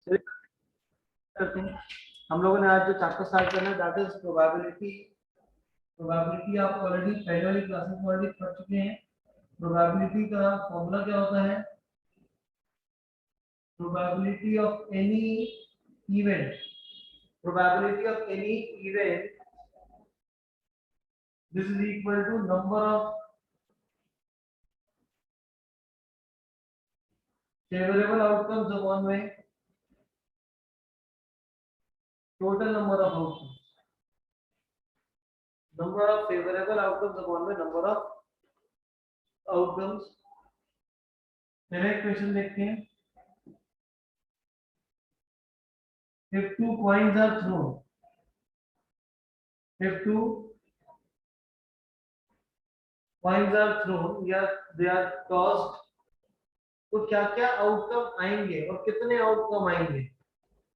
चलिए करते हैं। हम लोगों ने आज जो चैप्टर स्टार्ट करना है दैट इज प्रोबेबिलिटी। प्रोबेबिलिटी आप ऑलरेडी पहले वाली क्लासेस में ऑलरेडी पढ़ चुके हैं। प्रोबेबिलिटी का फॉर्मूला क्या होता है? Probability of any event, probability of any event, this is equal to number of favorable outcomes upon में total number of outcomes, number of favorable outcomes upon में number of outcomes। पहले question देखते हैं। if two coins are thrown, if two coins are thrown या they are tossed, तो क्या क्या outcome आएंगे और कितने आउटकम आएंगे?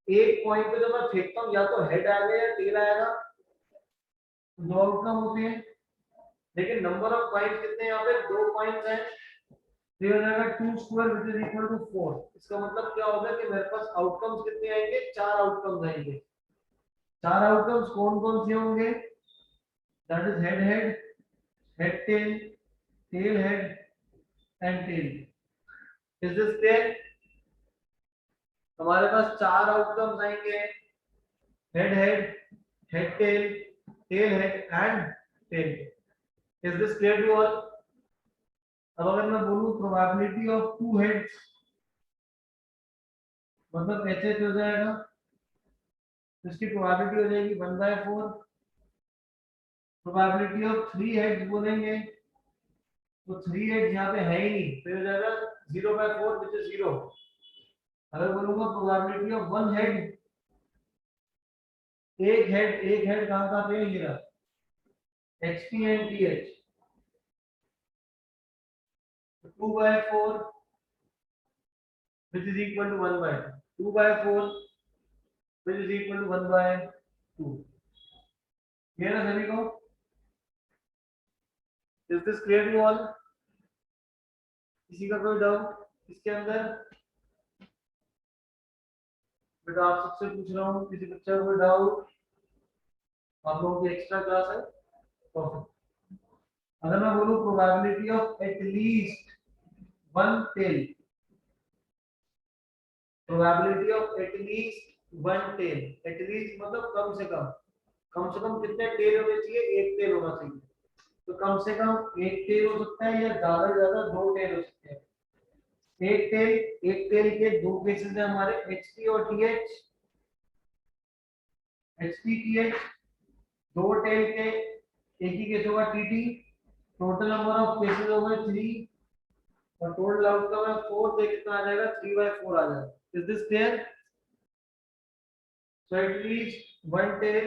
एक पॉइंट पे जब मैं फेंकता हूँ या तो हेड आएगा या टेल आएगा, दो आउटकम होते हैं। लेकिन नंबर ऑफ पॉइंट्स कितने यहाँ पे? दो पॉइंट्स हैं, तो हो जाएगा 2 square which is equal to 4। इसका मतलब क्या होगा कि मेरे पास आउटकम्स कितने आएंगे? 4 आउटकम्स आएंगे। 4 आउटकम्स कौन कौन से होंगे? That is head head, head tail, tail head and tail. Is this clear? हमारे पास 4 आउटकम्स आएंगे, head head, head tail, tail head and tail. Is this clear to all? अब अगर मैं बोलूं प्रोबेबिलिटी ऑफ 2 हेड्स, मतलब ऐसे हो जाएगा, तो इसकी प्रोबेबिलिटी हो जाएगी 1/4। प्रोबेबिलिटी ऑफ 3 हेड्स बोलेंगे तो 3 हेड्स यहाँ पे है ही नहीं, तो हो जाएगा 0/4 विच इज 0। अगर बोलूंगा प्रोबेबिलिटी ऑफ 1 हेड, एक हेड कहाँ कहाँ पे है? ये रहा, HP and TH, 2/4 which is equal to 1/2, 2/4 which is equal to 1/2। Clear है सभी को? Is this clear to all? किसी का कोई डाउट इसके अंदर? बेटा आप सबसे पूछ रहा हूँ, किसी बच्चे का कोई डाउट? आप लोगों की एक्स्ट्रा क्लास है, परफेक्ट। अगर मैं बोलूं probability of at least 1 tail, probability of at least 1 tail, at least मतलब कम से कम कितने टेल होने चाहिए? एक टेल होना चाहिए। तो कम से कम एक टेल हो सकता है या ज्यादा से ज्यादा 2 टेल हो सकते हैं। एक टेल के दो केसेस है हमारे, HP और TH। HP TH, दो टेल के एक ही केस होगा TT। Total number of cases हो गए 3 और टोटल आउटकम है 4, तो कितना आ जाएगा? 3/4 आ जाएगा। Is this clear? So at least 1 tail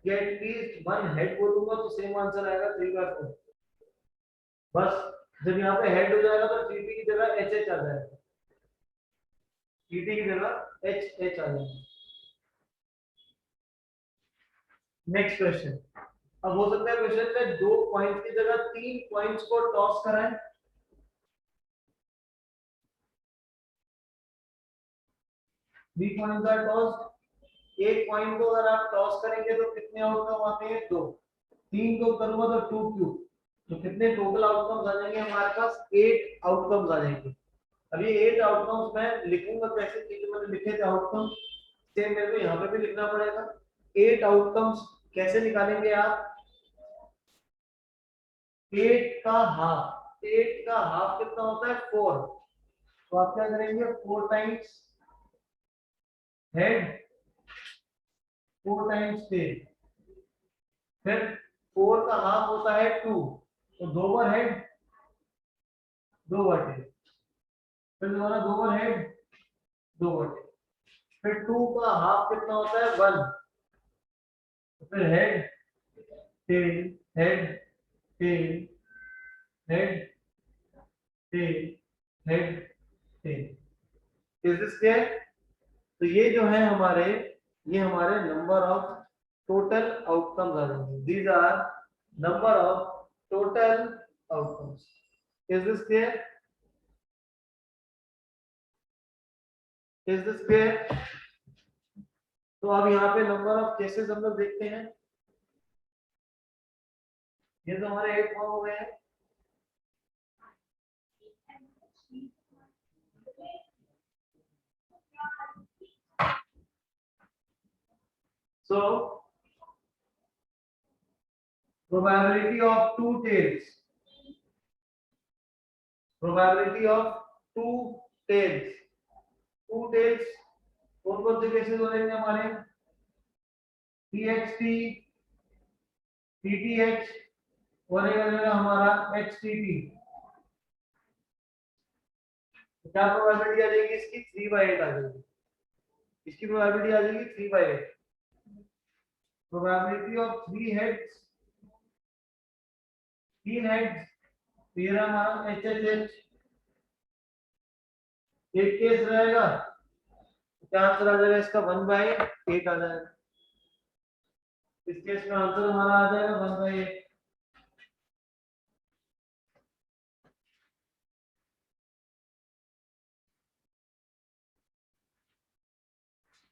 या एटलीस्ट 1 हेड बोलूंगा तो सेम आंसर आएगा 3/4। बस जब यहाँ पे हेड हो जाएगा तो TT की जगह HH आ जाएगा, TT की जगह HH आ जाएगा। Next question. अब हो सकता है क्वेश्चन में 2 पॉइंट की जगह 3 पॉइंट्स को टॉस कराएं। 3 पॉइंट्स आर टॉस्ड। एक पॉइंट को अगर आप टॉस करेंगे तो कितने आउटकम आते हैं? 2। 3 को करूंगा तो 2 क्यूब, तो कितने टोटल आउटकम्स आ जाएंगे हमारे पास? 8 आउटकम्स आ जाएंगे। अब ये 8 आउटकम्स मैं लिखूंगा कैसे? क्योंकि मैंने लिखे थे आउटकम, सेम मेरे को यहाँ पे भी लिखना पड़ेगा। 8 आउटकम्स कैसे निकालेंगे आप? 8 का हाफ, 8 का हाफ कितना होता है? 4। तो आप क्या करेंगे? 4 टाइम्स हेड, 4 टाइम्स टेल, फिर 4 का हाफ होता है 2, तो 2 बार हेड 2 बार टेल, फिर दोबारा 2 बार हेड 2 बार टेल, फिर 2 का हाफ कितना होता है? 1, तो फिर head tail, head tail, head tail, head tail. Is this clear? तो ये जो है हमारे, ये हमारे नंबर ऑफ टोटल आउटकम्स आ जाएंगे। These are number of total outcomes. Is this clear? Is this clear? तो अब यहाँ पे नंबर ऑफ केसेस हम लोग देखते हैं। ये तो हमारे 8 फॉर्म हो गए हैं। So probability of two tails, probability of two tails, two tails कौन कौन से केसेस हो जाएंगे हमारे? TXT, TTH और एक रहेगा हमारा HTT। क्या प्रोबेबिलिटी आ जाएगी इसकी? 3/8 आ जाएगी। इसकी प्रोबेबिलिटी आ जाएगी 3/8। प्रोबेबिलिटी ऑफ 3 हेड्स, 3 हेड्स, ये रहा हमारा HHH। एक केस रहेगा, क्या आंसर आ जाएगा इसका? 1/8 आ जाएगा। इस केस में आंसर हमारा आ जाएगा 1/8।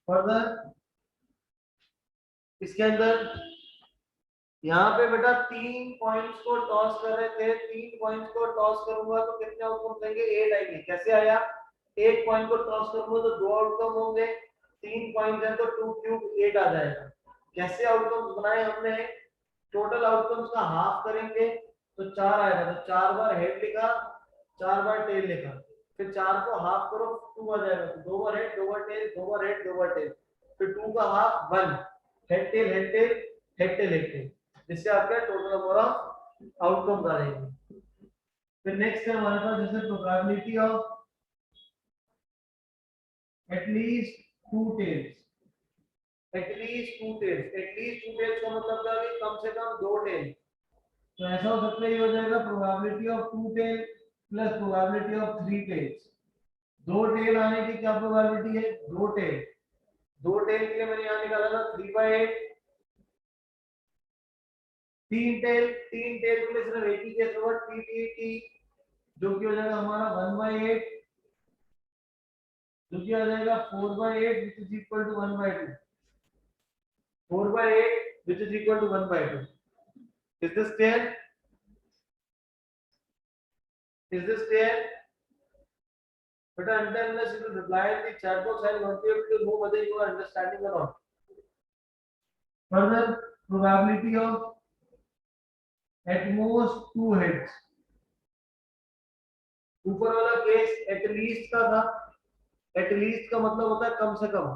फर्दर इसके अंदर यहाँ पे बेटा 3 पॉइंट्स को टॉस कर रहे थे, 3 पॉइंट्स को टॉस करूंगा तो कितने आउटकम देंगे? 8 आएंगे। कैसे आया? एक पॉइंट को टॉस करूंगा तो 2 आउटकम होंगे, 3 पॉइंट है तो 2 क्यूब 8 आ जाएगा। कैसे आउटकम्स बनाए हमने? टोटल आउटकम्स का हाफ करेंगे तो 4 आएगा, तो 4 बार हेड लिखा, 4 बार टेल लिखा, फिर 4 को हाफ करो 2 आ जाएगा, तो 2 बार हेड 2 बार टेल 2 बार हेड 2 बार टेल, फिर 2 का half 1, head tail head tail head tail head tail, जिससे आपका टोटल नंबर ऑफ आउटकम्स आ जाएंगे। फिर नेक्स्ट है हमारे पास जैसे probability of at least 2 tails, at least 2 tails, at least 2 tails का मतलब क्या है? कम से कम 2 टेल। तो ऐसा हो सकता है, ये हो जाएगा probability of 2 tail plus probability of 3 tails. 2 tail आने की क्या प्रोबेबिलिटी है? 2 टेल, 2 टेल के लिए मैंने यहाँ निकाला था 3/8। 3 टेल, 3 टेल के लिए सिर्फ एक ही केस होगा, TTT, जो कि हो जाएगा हमारा 1/8, जो कि आ जाएगा 4/8 which is equal to 1/2, 4/8 which is equal to 1/2। Is this clear? Is this clear? But until unless you will reply in the chat box, I want you to know whether you are understanding or not. Further, probability of at most 2 heads। ऊपर वाला case at least का था, at least का मतलब होता है कम से कम,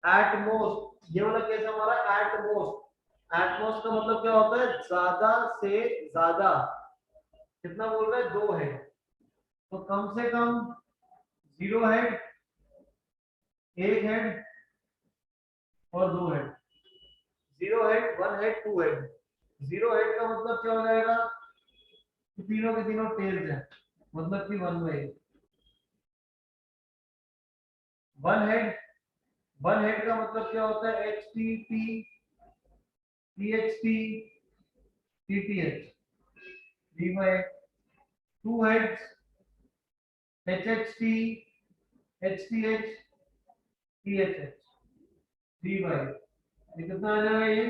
at most ये वाला केस हमारा at most, at most का मतलब क्या होता है? ज्यादा से ज्यादा। कितना बोल रहे हैं? 2 हेड, तो कम से कम 0 हेड, 1 हेड और 2 head, 0 head 1 head 2 head. 0 head का मतलब क्या हो जाएगा? तीनों के तीनों टेल्स हैं, मतलब कि 1/8। 1 हेड, 1 हेड का मतलब क्या होता है? HTT, THT, TTH, 3/8। 2 heads, HHT, HTH, THH, 3/8। ये कितना आ जाएगा? ये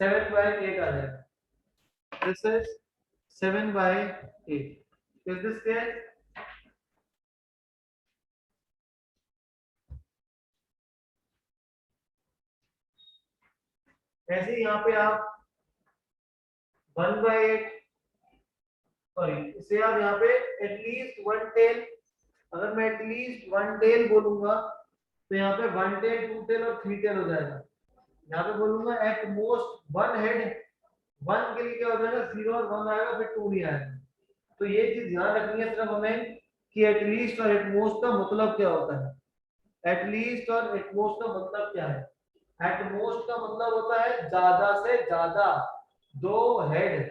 7/8 आ जाएगा। This is 7/8। Is this clear? ऐसे यहाँ पे आप 1/8, सॉरी इसे आप यहाँ पे एटलीस्ट 1 टेल, अगर मैं एटलीस्ट 1 टेल बोलूंगा तो यहाँ पे 1 टेल 2 टेल और 3 टेल हो जाएगा। यहाँ पे बोलूंगा एट मोस्ट 1 हेड, 1 के लिए क्या हो जाएगा? 0 और 1 आएगा, फिर 2 नहीं आएगा। तो ये चीज ध्यान रखनी है सिर्फ हमें कि एटलीस्ट और एटमोस्ट का मतलब क्या होता है। एटलीस्ट और एटमोस्ट का मतलब क्या है? एटमोस्ट का मतलब होता है ज्यादा से ज्यादा 2 हेड,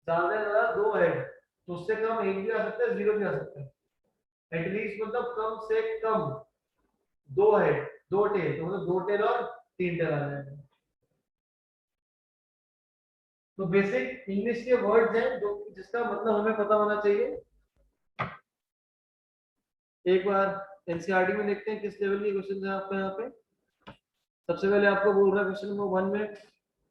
ज्यादा से ज्यादा 2 हेड, तो उससे कम 1 भी आ सकता है, 0 भी आ सकता है। एटलीस्ट मतलब कम से कम 2 हेड 2 टेल, तो मतलब 2 टेल और 3 टेल आ जाएगा। तो बेसिक इंग्लिश के वर्ड्स हैं जो जिसका मतलब हमें पता होना चाहिए। एक बार एनसीईआरटी में देखते हैं किस लेवल के क्वेश्चन है आपका यहाँ पे। सबसे पहले आपको बोल रहा है क्वेश्चन नंबर 1 में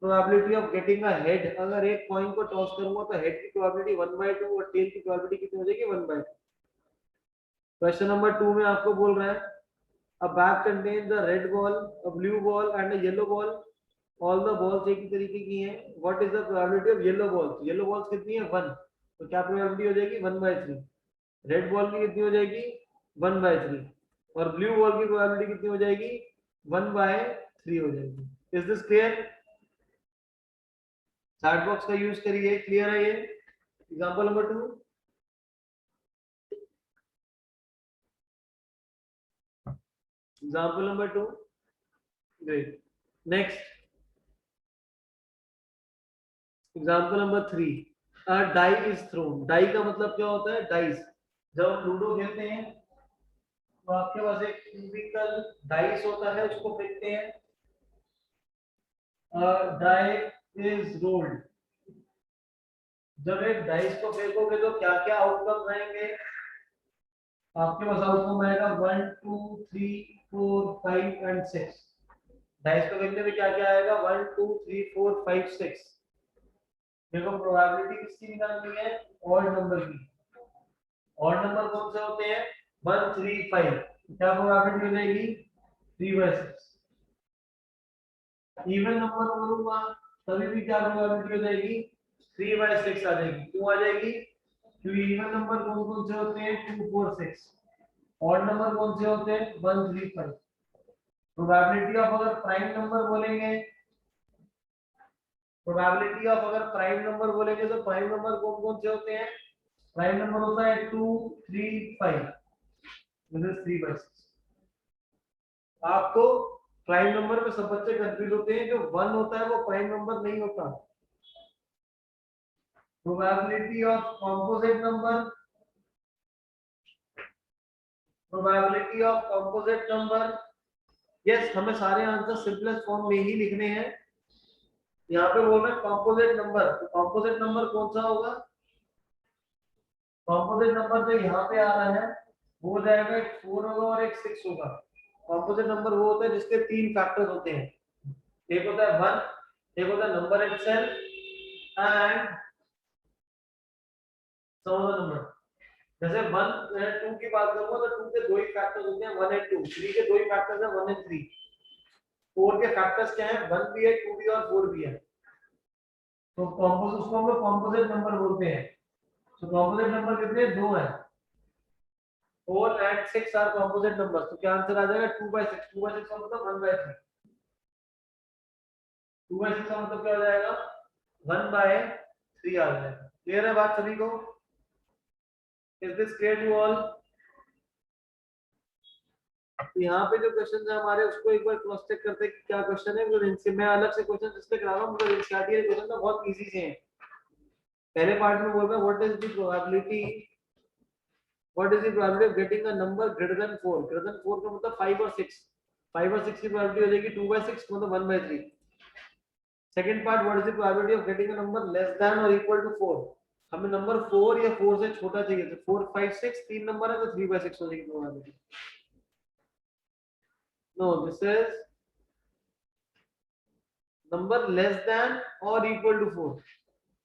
probability of getting a head, अगर एक कॉइन को टॉस करूंगा तो हेड की प्रोबेबिलिटी 1/2 और टेल की प्रोबेबिलिटी कितनी हो जाएगी 1/2। क्वेश्चन नंबर 2 में आपको बोल रहा है अ bag contains the red ball, a blue ball and a yellow ball, all the balls एक ही तरीके की हैं, what is the probability of yellow balls, yellow balls कितनी है 1, तो क्या प्रोबेबिलिटी हो जाएगी 1/3। रेड बॉल की कितनी हो जाएगी 1/3 और ब्लू बॉल की प्रोबेबिलिटी कितनी हो जाएगी 1/3 हो जाएगी। Is this clear? Chat box का यूज करिए, क्लियर है ये? Example number 2, example number 2, great. Next example number 3, a die is thrown. Die का मतलब क्या होता है? डाइस। जब हम लूडो खेलते हैं तो आपके पास एक क्यूबिकल डाइस होता है, उसको फेंकते हैं। Die is rolled. जब एक डाइस को फेंकोगे तो क्या क्या आउटकम रहेंगे आपके पास? आउटकम आएगा 1 2 3 4 5 एंड 6। डाइस को फेंकने में क्या क्या आएगा? 1 2 3 4 5 6। देखो प्रोबेबिलिटी किसकी निकालनी है? ऑड नंबर की। ऑड नंबर कौन से होते हैं? 1 3 5। क्या प्रोबेबिलिटी हो जाएगी 3/6। इवन नंबर करूंगा तभी भी क्या प्रोबेबिलिटी हो जाएगी 3/6 आ जाएगी। क्यों आ जाएगी? क्योंकि इवन नंबर कौन कौन से होते हैं? 2 4 6। ऑड नंबर कौन से होते हैं? 1 3 5। प्रोबेबिलिटी ऑफ अगर प्राइम नंबर बोलेंगे, प्रोबेबिलिटी ऑफ अगर प्राइम नंबर बोलेंगे तो प्राइम नंबर कौन कौन से होते हैं? प्राइम नंबर होता है 2 3 5, मतलब 3/6। आपको प्राइम नंबर में सब बच्चे कंफ्यूज होते हैं, जो 1 होता है वो प्राइम नंबर नहीं होता। Probability of composite number, probability of composite number. Yes, हमें सारे आंसर सिंपलेस्ट फॉर्म में ही लिखने हैं। यहाँ पे बोल रहे हैं कॉम्पोजिट नंबर, तो कॉम्पोजिट नंबर कौन सा होगा? कॉम्पोजिट नंबर जो यहाँ पे आ रहा है वो हो जाएगा, एक 4 होगा और एक 6 होगा। कॉम्पोजिट नंबर वो होता है जिसके 3 फैक्टर्स होते हैं। एक होता है 1, एक होता है number itself and sum of the number. जैसे 1 एंड 2 की बात करूंगा तो 2 के दो ही फैक्टर्स होते हैं 1 एंड 2। 3 के दो ही फैक्टर्स हैं 1 एंड 3। 4 के फैक्टर्स क्या हैं? 1 भी है, 2 भी और 4 भी है। तो कॉम्पोजिट, उसको हम लोग कॉम्पोजिट नंबर बोलते हैं। तो कॉम्पोजिट नंबर कितने? 2 है। 4 एंड 6 आर कॉम्पोजिट नंबर्स। तो क्या आंसर आ जाएगा? 2/6। 2/6 का मतलब 1/3। 2/6 का मतलब क्या हो जाएगा? 1/3 आ जाएगा। क्लियर है बात सभी को? Is this clear to all? तो यहाँ पे जो क्वेश्चन है हमारे, उसको एक बार क्रॉस चेक करते हैं कि क्या क्वेश्चन है। मतलब इनसे मैं अलग से क्वेश्चन इसलिए करा रहा हूँ मतलब एनसीईआरटी के क्वेश्चन तो बहुत इजी से हैं। पहले पार्ट में बोल रहा है what is the probability, what is the probability of getting a number greater than 4। Greater than 4 का मतलब 5 और 6। 5 और 6 की प्रोबेबिलिटी हो जाएगी 2/6, मतलब 1/3। Second part, what is the probability of getting a number less than और इक्वल टू 4। हमें नंबर 4 या 4 से छोटा चाहिए, तो 4 5 6 तीन नंबर है तो 3/6 हो जाएगी probability. No, this is number less than और इक्वल टू 4।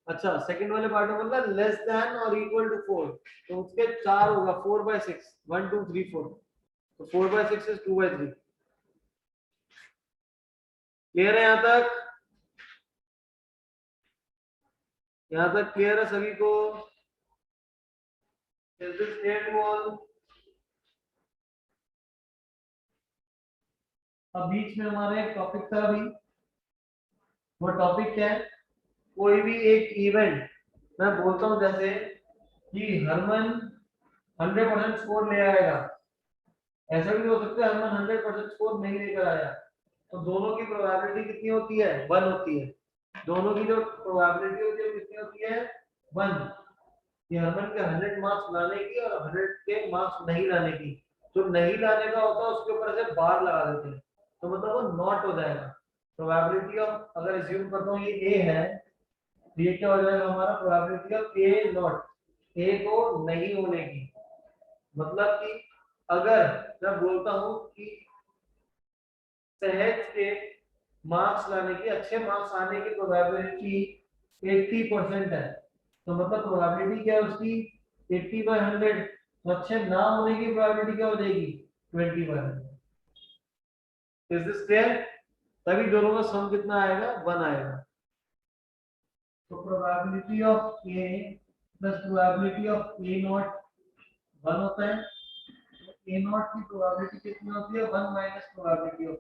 अच्छा, सेकंड वाले पार्ट में बोला लेस देन और इक्वल टू 4, तो उसके 4 होगा 4/6, 1 2 3 4। तो 4/6 इज 2/3। क्लियर है यहाँ तक? यहाँ तक क्लियर है सभी को? Is this clear to all? अब बीच में हमारा एक टॉपिक था अभी, वो टॉपिक क्या है? कोई भी एक इवेंट मैं बोलता हूँ जैसे कि हरमन 100% स्कोर ले आएगा, ऐसा भी हो सकता है हरमन 100% स्कोर नहीं लेकर आया, तो दोनों की प्रोबेबिलिटी कितनी होती है? 1 होती है। दोनों की जो प्रोबेबिलिटी होती है कितनी होती है? 1। कि हरमन के 100 मार्क्स लाने की और 100 के मार्क्स नहीं लाने की। जो नहीं लाने का होता है उसके ऊपर ऐसे बार लगा देते हैं, तो मतलब वो नॉट हो जाएगा। प्रोबेबिलिटी ऑफ, अगर एज्यूम करता हूँ ये ए है, तो ये क्या हो जाएगा हमारा? प्रोबेबिलिटी ऑफ ए नॉट, ए को नहीं होने की। मतलब कि अगर मैं बोलता हूं कि सहज के मार्क्स लाने की, अच्छे मार्क्स आने की प्रोबेबिलिटी 80% है, तो मतलब प्रोबेबिलिटी क्या है उसकी 80/100, तो अच्छे ना होने की प्रोबेबिलिटी क्या हो जाएगी 20/100। Is this clear? तभी दोनों का सम कितना आएगा 1 आएगा। तो probability of A plus probability of A not 1 होता है। ए नॉट की प्रोबेबिलिटी कितनी होती है 1 minus probability of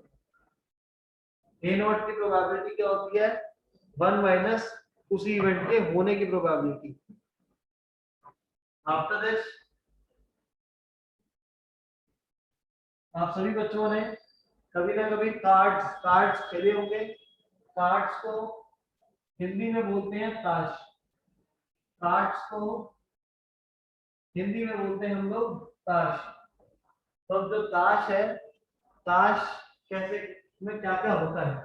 A not की प्रोबेबिलिटी क्या होती है 1 माइनस उसी इवेंट के होने की प्रोबेबिलिटी। आफ्टर दिस आप सभी बच्चों ने कभी ना कभी कार्ड्स कार्ड्स खेले होंगे। कार्ड्स को हिंदी में बोलते हैं ताश। कार्ड्स को हिंदी में बोलते हैं हम लोग ताश। तो अब जो ताश है, ताश कैसे में क्या क्या होता है,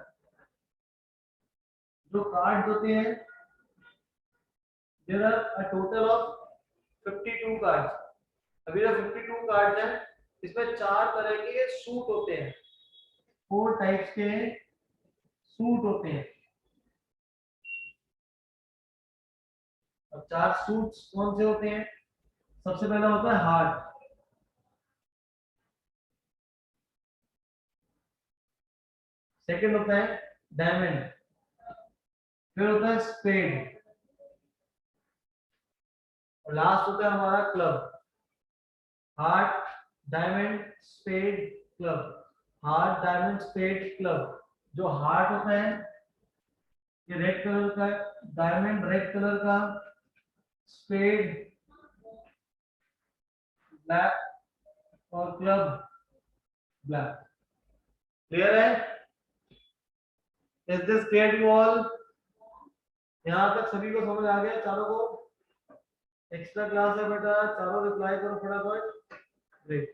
जो कार्ड्स होते हैं there are a total of 52 cards. अभी जो 52 कार्ड्स हैं इसमें 4 तरह के सूट होते हैं, 4 टाइप्स के सूट होते हैं। अब 4 सूट्स कौन से होते हैं? सबसे पहला होता है हार्ट, सेकंड होता है डायमंड, फिर होता है स्पेड, और लास्ट होता है हमारा club. Heart, diamond, spade, club. Heart, diamond, spade, club. जो हार्ट होता है ये रेड कलर का, डायमंड रेड कलर का, स्पेड ब्लैक और क्लब ब्लैक। क्लियर है? Is this clear to all? यहाँ तक सभी को समझ आ गया चारों को? एक्स्ट्रा क्लास है बेटा, चारों रिप्लाई करो फटाफट। ग्रेट।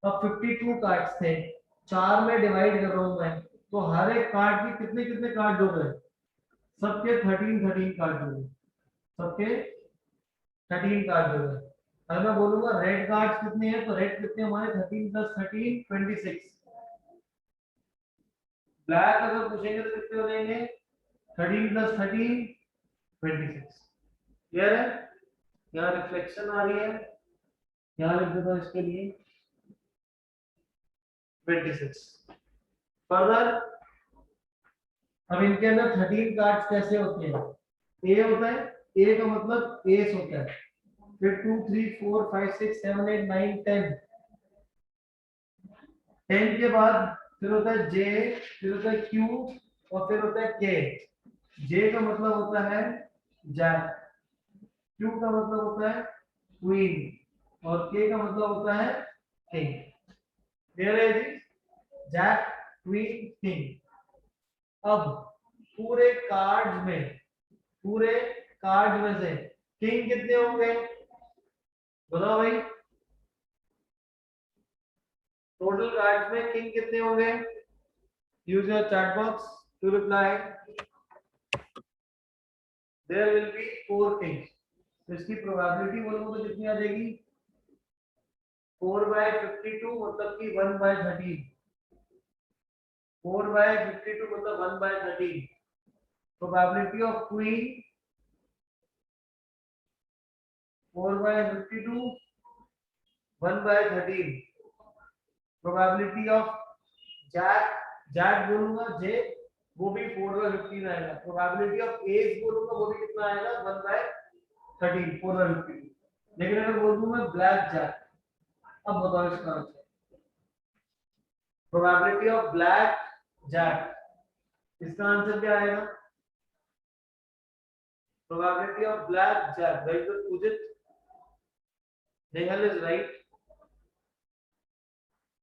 अब 52 कार्ड्स थे, 4 में डिवाइड कर रहा हूं मैं, तो हर एक कार्ड की कितने कितने कार्ड हो गए? सबके 13 कार्ड हो गए, सबके 13 कार्ड हो गए। अगर मैं बोलूंगा रेड कार्ड्स कितने हैं, तो रेड कितने हमारे 13 + 13 26। ब्लैक अगर पूछेंगे तो कितने हो जाएंगे 13 + 13 26। क्लियर है? यहाँ रिफ्लेक्शन आ रही है, यहाँ लिख देता हूँ इसके लिए 26। फर्दर अब इनके अंदर 13 कार्ड्स कैसे होते हैं? ए होता है, ए का मतलब एस होता है, फिर 2 3 4 5 6 7 8 9 10। 10 के बाद फिर होता है जे, फिर होता है क्यू, और फिर होता है के। जे का मतलब होता है जैक, क्यू का मतलब होता है क्वीन, और के का मतलब होता है किंग। क्लियर है जी? Jack, queen, king. अब पूरे कार्ड में, पूरे कार्ड में से किंग कितने होंगे बताओ भाई? टोटल कार्ड्स में किंग कितने होंगे? Use your chat box to reply. There will be 4 kings, तो इसकी प्रोबेबिलिटी बोलूंगा तो कितनी आ जाएगी 4/52, मतलब कि 1/13। 4/52 मतलब 1/13। Probability of queen 4/52 1/13। Probability of jack, jack बोलूंगा जे, वो भी 4/15 आएगा। प्रोबेबिलिटी ऑफ एस बोलूंगा वो भी कितना आएगा 1/13, 4/52। लेकिन अगर बोल दूं मैं ब्लैक जैक, अब बताओ इसका answer. Probability of blackjack, इसका आंसर क्या आएगा? Probability of blackjack, very good Pujit, Nehal is right.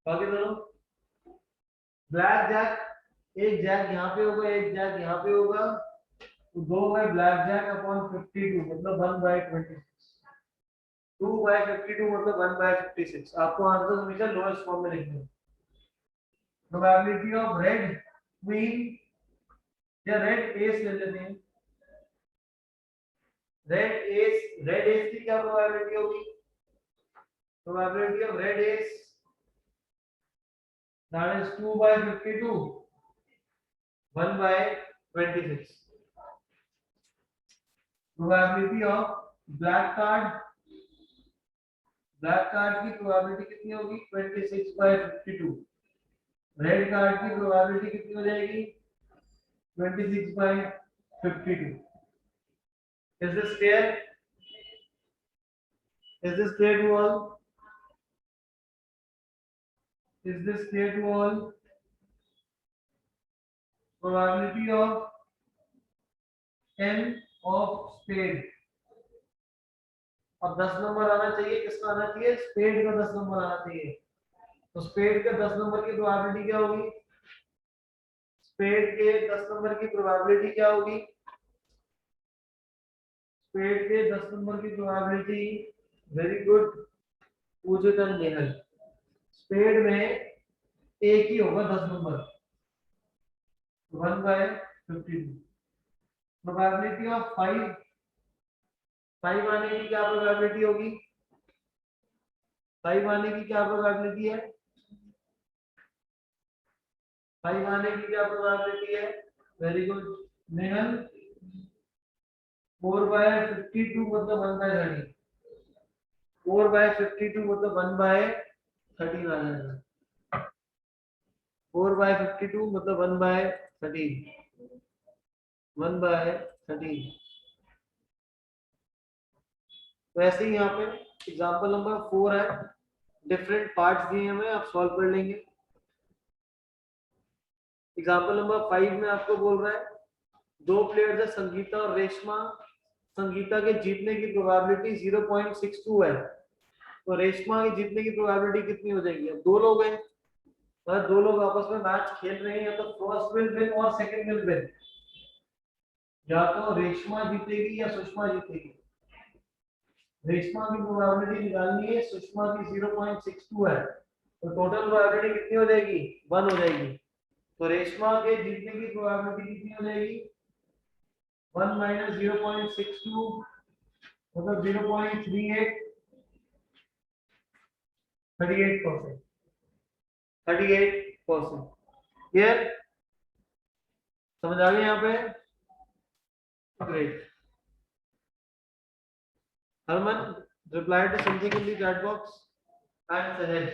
बाकी दोनों ब्लैक जैक, एक जैक यहाँ पे होगा, एक जैक यहाँ पे होगा, तो 2 ब्लैक जैक अपॉन 52 मतलब 1/26। 2/52 मतलब 1/56। आपको आंसर हमेशा लोएस्ट फॉर्म में लिखना है। प्रोबेबिलिटी ऑफ रेड क्वीन या रेड एस ले लेते हैं। रेड एस की क्या प्रोबेबिलिटी होगी? probability of red is, that is 2 by 52, 1 by 26. Probability of black card, black card की प्रोबेबिलिटी कितनी होगी 26 by 52, रेड कार्ड की प्रोबेबिलिटी कितनी हो जाएगी 26 by 52. Is this clear? Is this clear to all? Is this clear to all? Probability of n of spade. अब 10 number आना चाहिए, किसका आना चाहिए, स्पेड का 10 नंबर आना चाहिए. तो स्पेड के 10 नंबर की प्रोबेबिलिटी क्या होगी, स्पेड के 10 नंबर की प्रोबेबिलिटी क्या होगी, स्पेड के 10 नंबर की प्रोबेबिलिटी, वेरी गुड पूजन नेहल, स्पेड में एक ही होगा 10 नंबर, 1 by 52. प्रोबेबिलिटी ऑफ 5 आने की क्या प्रोबेबिलिटी होगी, 5 आने की क्या प्रोबेबिलिटी है, 5 आने की क्या प्रोबेबिलिटी है, वेरी गुड नेहल, 4 by 52 मतलब 1 by 30, 4 by 52 मतलब 1 by 13 आ जाएगा, 4 by 52 मतलब 1 by 13, 1 by 13. तो ऐसे ही यहाँ पे एग्जांपल नंबर 4 है, डिफरेंट पार्ट्स दिए हमें, आप सॉल्व कर लेंगे. एग्जांपल नंबर 5 में आपको बोल रहा है दो प्लेयर्स है संगीता और रेशमा, संगीता के जीतने की प्रोबेबिलिटी 0.62 है, तो रेशमा के जीतने की प्रोबेबिलिटी कितनी हो जाएगी. अब दो लोग हैं, अगर दो लोग आपस में मैच खेल रहे हैं, तो फर्स्ट विल विन और सेकंड विल विन, या तो रेशमा जीतेगी या सुषमा जीतेगी. रेशमा की प्रोबेबिलिटी निकालनी है, सुषमा की 0.62 है, तो टोटल प्रोबेबिलिटी कितनी हो जाएगी 1 हो जाएगी. तो रेशमा के जीतने की प्रोबेबिलिटी कितनी हो जाएगी 1 minus 0.62 मतलब 0.38, 38%, 38%. क्लियर, समझ आ गया यहाँ पे, great. Herman, reply to something in the chat box. And Sahej.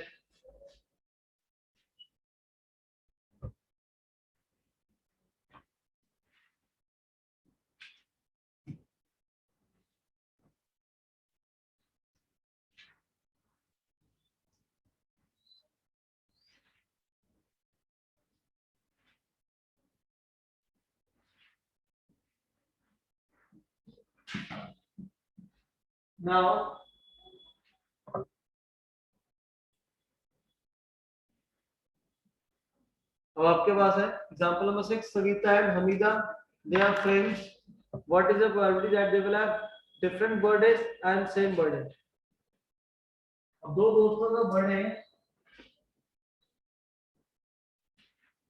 Now, अब आपके पास है example number 6, Sagita and Hamida, they are friends. What is the probability that they will have different birthdays and same birthday? अब दो दोस्तों का birthday है,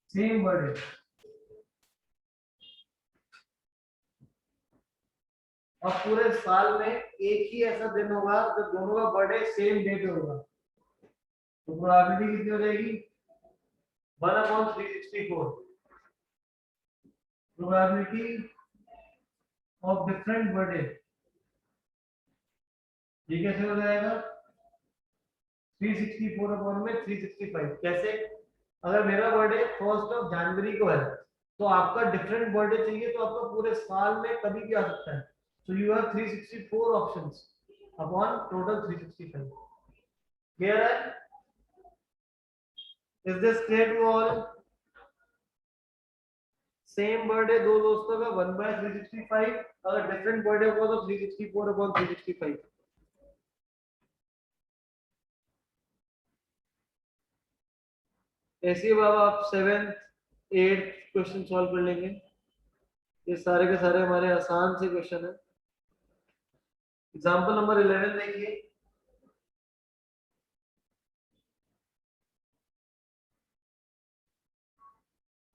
same birthday, अब पूरे साल में एक ही ऐसा दिन होगा जब दोनों का बर्थडे सेम डे पे होगा, तो प्रोबेबिलिटी कितनी हो जाएगी 1/364. प्रोबेबिलिटी ऑफ डिफरेंट बर्थडे, ये कैसे हो जाएगा 364 अपॉन में 365. कैसे, अगर मेरा बर्थडे 1 जनवरी को है, तो आपका डिफरेंट बर्थडे चाहिए, तो आपका पूरे साल में कभी भी आ सकता है. So you have 364 options upon total 365. Clear है? Is this clear to all? Same birthday दो दोस्तों का 1/365, अगर different birthday होगा तो 364 upon 365. ऐसे बाबा आप 7th 8th क्वेश्चन सॉल्व कर लेंगे, ये सारे के सारे हमारे आसान से क्वेश्चन है. एग्जाम्पल नंबर 11 देखिए,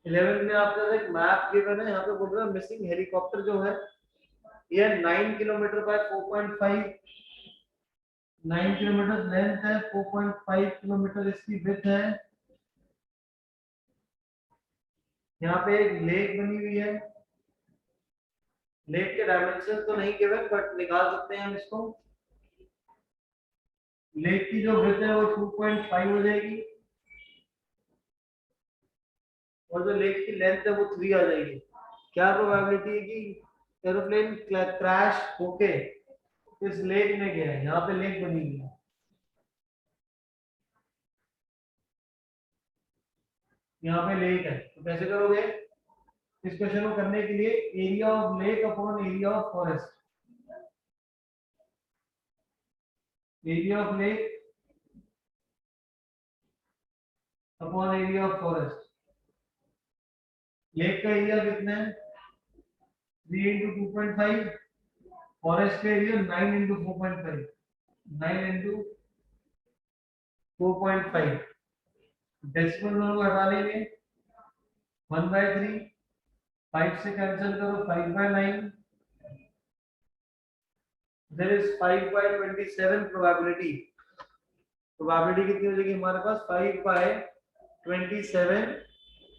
इलेवेंथ में आपका एक मैप गिवन है, यहाँ पे बोल रहा है मिसिंग हेलीकॉप्टर जो है ये 9 किलोमीटर बाय 4.5 9 किलोमीटर लेंथ है, 4.5 किलोमीटर इसकी विड्थ है। यहाँ पे एक लेक बनी हुई है। लेक के डायमेंशन तो नहीं गिवन बट निकाल सकते हैं हम इसको। लेक की जो विड्थ है वो 2.5 हो जाएगी और जो लेक की लेंथ है वो 3 आ जाएगी। क्या प्रोबेबिलिटी है कि एरोप्लेन क्रैश होके इस लेक में गया है? यहाँ पे लेक बनी हुई है, यहाँ पे लेक है, तो कैसे करोगे इस क्वेश्चन को करने के लिए? Area of lake upon area of forest, area of lake upon area of forest. Lake का एरिया कितना है? 3 इंटू 2.5, फॉरेस्ट का एरिया 9 इंटू 4.5, 9 इंटू 4.5। डेसिमल दोनों को हटा लेंगे, 1/3, 5 से कैंसिल करो, 5/9, देयर इज 5/27 प्रोबेबिलिटी। प्रोबेबिलिटी कितनी हो जाएगी हमारे पास? 5/27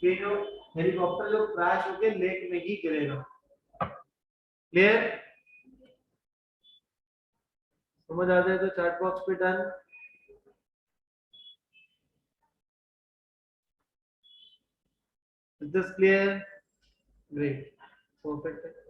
कि जो हेलीकॉप्टर जो क्रैश होके लेक में ही गिरेगा। क्लियर? समझ आ जाए तो चैट बॉक्स पे done. Is this clear? Great, perfect.